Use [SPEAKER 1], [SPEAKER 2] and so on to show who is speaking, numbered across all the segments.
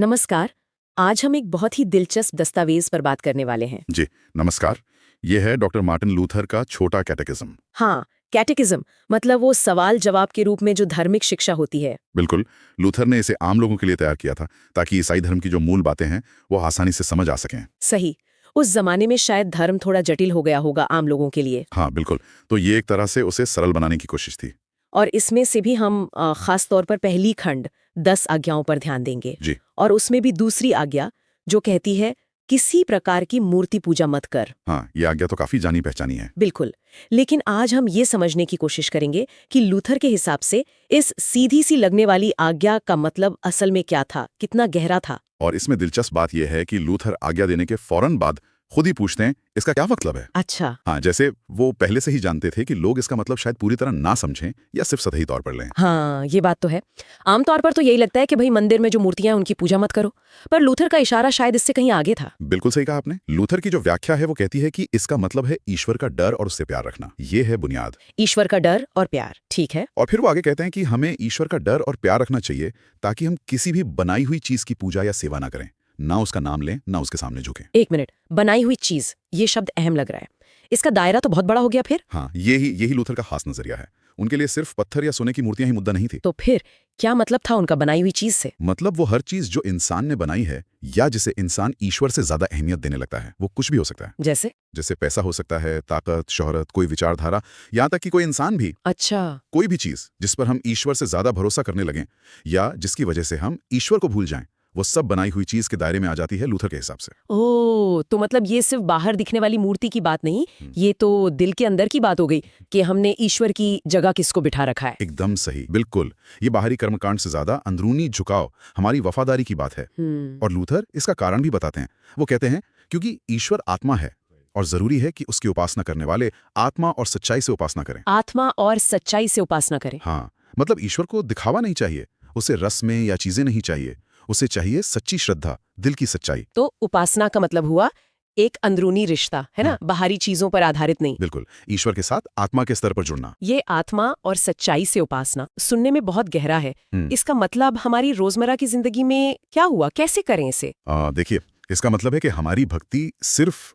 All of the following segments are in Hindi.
[SPEAKER 1] नमस्कार। आज हम एक बहुत ही दिलचस्प दस्तावेज पर बात करने वाले हैं।
[SPEAKER 2] जी, नमस्कार। ये है डॉक्टर मार्टिन लूथर का छोटा कैटेकिज्म।
[SPEAKER 1] हाँ, कैटेकिज्म मतलब वो सवाल जवाब के रूप में जो धार्मिक शिक्षा होती है।
[SPEAKER 2] बिल्कुल, लूथर ने इसे आम लोगों के लिए तैयार किया था ताकि ईसाई धर्म की जो मूल बातें हैं वो आसानी से समझ आ सकें।
[SPEAKER 1] सही। उस जमाने में शायद धर्म थोड़ा जटिल हो गया होगा आम लोगों के लिए।
[SPEAKER 2] हाँ, बिल्कुल। तो ये एक तरह से उसे सरल बनाने की कोशिश थी।
[SPEAKER 1] और इसमें से भी हम खास तौर पर पहली खंड 10 आज्ञाओं पर ध्यान देंगे।
[SPEAKER 2] जी,
[SPEAKER 1] और उसमें भी दूसरी आज्ञा जो कहती है किसी प्रकार की मूर्ति पूजा मत कर।
[SPEAKER 2] हाँ, ये आज्ञा तो काफी जानी पहचानी है।
[SPEAKER 1] बिल्कुल। लेकिन आज हम ये समझने की कोशिश करेंगे कि लूथर के हिसाब से इस सीधी सी लगने वाली आज्ञा का मतलब असल में क्या था, कितना गहरा था।
[SPEAKER 2] और इसमें दिलचस्प बात यह है कि लूथर आज्ञा देने के फौरन बाद खुद ही पूछते हैं, इसका क्या मतलब है?
[SPEAKER 1] अच्छा।
[SPEAKER 2] हाँ, जैसे वो पहले से ही जानते थे कि लोग इसका मतलब शायद पूरी तरह ना समझें या सिर्फ सतही तौर पर लें।
[SPEAKER 1] हाँ, ये बात तो है। आमतौर पर तो यही लगता है कि भाई मंदिर में जो मूर्तियां हैं उनकी पूजा मत करो, पर लूथर का इशारा शायद इससे कहीं आगे था।
[SPEAKER 2] बिल्कुल सही कहा आपने। लूथर की जो व्याख्या है वो कहती है कि इसका मतलब है ईश्वर का डर और उससे प्यार रखना। ये है बुनियाद।
[SPEAKER 1] ईश्वर का डर और प्यार, ठीक है।
[SPEAKER 2] और फिर वो आगे कहते हैं कि हमें ईश्वर का डर और प्यार रखना चाहिए ताकि हम किसी भी बनाई हुई चीज की पूजा या सेवा ना करें, ना उसका नाम लें, ना उसके सामने झुकें।
[SPEAKER 1] एक मिनट, बनाई हुई चीज, ये शब्द अहम लग रहा है। इसका दायरा तो बहुत बड़ा हो गया फिर।
[SPEAKER 2] हाँ, यही लूथर का खास नजरिया है। उनके लिए सिर्फ पत्थर या सोने की मूर्तियां ही मुद्दा नहीं थी।
[SPEAKER 1] तो फिर क्या मतलब था उनका बनाई हुई चीज से?
[SPEAKER 2] मतलब वो हर चीज जो इंसान ने बनाई है या जिसे इंसान ईश्वर से ज्यादा अहमियत देने लगता है, वो कुछ भी हो सकता है।
[SPEAKER 1] जैसे?
[SPEAKER 2] जैसे पैसा हो सकता है, ताकत, शोहरत, कोई विचारधारा, यहाँ तक कि कोई इंसान भी।
[SPEAKER 1] अच्छा।
[SPEAKER 2] कोई भी चीज जिस पर हम ईश्वर से ज्यादा भरोसा करने लगें या जिसकी वजह से हम ईश्वर को भूल जाएं, वो सब बनाई हुई चीज के दायरे में आ जाती है लूथर के हिसाब से।
[SPEAKER 1] ओह, तो मतलब ये सिर्फ बाहर दिखने वाली मूर्ति की बात नहीं, ये तो दिल के अंदर की बात हो गई कि हमने ईश्वर की जगह किसको बिठा रखा है।
[SPEAKER 2] एकदम सही, बिल्कुल। ये बाहरी कर्मकांड से ज्यादा अंदरूनी झुकाव, हमारी वफादारी की बात है। और लूथर इसका कारण भी बताते हैं। वो कहते हैं क्योंकि ईश्वर आत्मा है और जरूरी है कि उसकी उपासना करने वाले आत्मा और सच्चाई से उपासना करें।
[SPEAKER 1] आत्मा और सच्चाई से उपासना करें।
[SPEAKER 2] हाँ, मतलब ईश्वर को दिखावा नहीं चाहिए, उसे रस्में या चीजें नहीं चाहिए, उसे चाहिए सच्ची श्रद्धा, दिल की सच्चाई।
[SPEAKER 1] तो उपासना का मतलब हुआ एक अंदरूनी रिश्ता, है ना?
[SPEAKER 2] हाँ।
[SPEAKER 1] बाहरी चीजों पर आधारित नहीं।
[SPEAKER 2] बिल्कुल, ईश्वर के साथ आत्मा के स्तर पर जुड़ना।
[SPEAKER 1] ये आत्मा और सच्चाई से उपासना सुनने में बहुत गहरा है। इसका मतलब हमारी रोजमर्रा की जिंदगी में क्या हुआ, कैसे करें इसे?
[SPEAKER 2] देखिए, इसका मतलब है कि हमारी भक्ति सिर्फ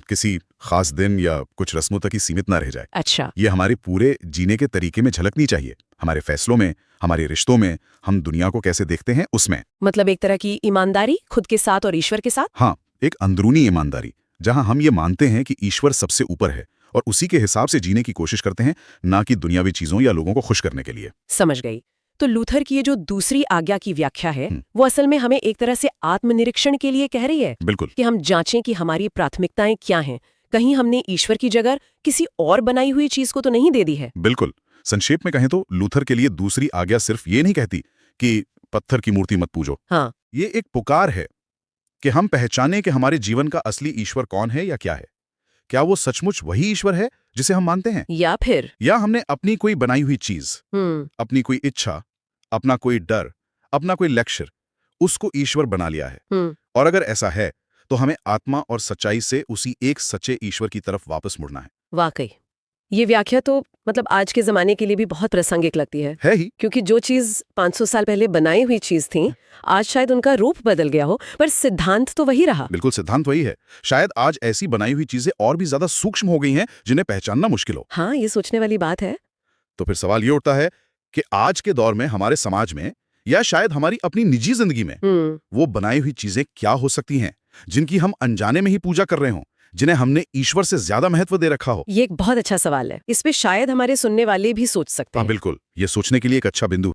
[SPEAKER 2] किसी खास दिन या कुछ रस्मों तक ही सीमित ना रह जाए।
[SPEAKER 1] अच्छा।
[SPEAKER 2] ये हमारे पूरे जीने के तरीके में झलकनी चाहिए, हमारे फैसलों में, हमारे रिश्तों में, हम दुनिया को कैसे देखते हैं उसमें।
[SPEAKER 1] मतलब एक तरह की ईमानदारी खुद के साथ और ईश्वर के साथ।
[SPEAKER 2] हाँ, एक अंदरूनी ईमानदारी, जहां हम ये मानते हैं कि ईश्वर सबसे ऊपर है और उसी के हिसाब से जीने की कोशिश करते हैं, ना कि दुनियावी चीजों या लोगों को खुश करने के लिए।
[SPEAKER 1] समझ गई। तो लूथर की ये जो दूसरी आज्ञा की व्याख्या है, वो असल में हमें एक तरह से आत्मनिरीक्षण के लिए कह रही है।
[SPEAKER 2] बिल्कुल।
[SPEAKER 1] कि हम जांचें कि हमारी प्राथमिकताएं क्या हैं। कहीं हमने ईश्वर की जगह किसी और बनाई हुई चीज को तो नहीं दे दी है।
[SPEAKER 2] बिल्कुल। संक्षेप में कहें तो लूथर के लिए दूसरी आज्ञा सिर्फ ये नहीं कहती कि पत्थर की मूर्ति मत पूजो।
[SPEAKER 1] हाँ।
[SPEAKER 2] ये एक पुकार है कि हम पहचाने कि हमारे जीवन का असली ईश्वर कौन है या क्या है। क्या वो सचमुच वही ईश्वर है जिसे हम मानते हैं, या हमने अपनी कोई बनाई हुई चीज, अपनी कोई इच्छा, अपना कोई डर, अपना कोई लक्ष्य, उसको ईश्वर बना लिया है। और अगर ऐसा है तो हमें आत्मा और सच्चाई से उसी एक सच्चे ईश्वर की तरफ वापस मुड़ना है।
[SPEAKER 1] वाकई ये व्याख्या तो मतलब आज के जमाने के लिए भी बहुत प्रासंगिक लगती है
[SPEAKER 2] ही
[SPEAKER 1] क्योंकि जो चीज 500 साल पहले बनाई हुई चीज थी, आज शायद उनका रूप बदल गया हो, पर सिद्धांत तो वही रहा।
[SPEAKER 2] बिल्कुल, सिद्धांत वही है। शायद आज ऐसी बनाई हुई चीजें और भी ज्यादा सूक्ष्म हो गई हैं जिन्हें पहचानना मुश्किल हो।
[SPEAKER 1] हाँ, ये सोचने वाली बात है।
[SPEAKER 2] तो फिर सवाल ये उठता है कि आज के दौर में हमारे समाज में या शायद हमारी अपनी निजी जिंदगी में वो बनाई हुई चीजें क्या हो सकती हैं जिनकी हम अनजाने में ही पूजा कर रहे हों, जिन्हें हमने ईश्वर से ज्यादा महत्व दे रखा हो।
[SPEAKER 1] ये एक बहुत अच्छा सवाल है। इस पे शायद हमारे सुनने वाले भी सोच सकते हैं।
[SPEAKER 2] बिल्कुल, ये सोचने के लिए एक अच्छा बिंदु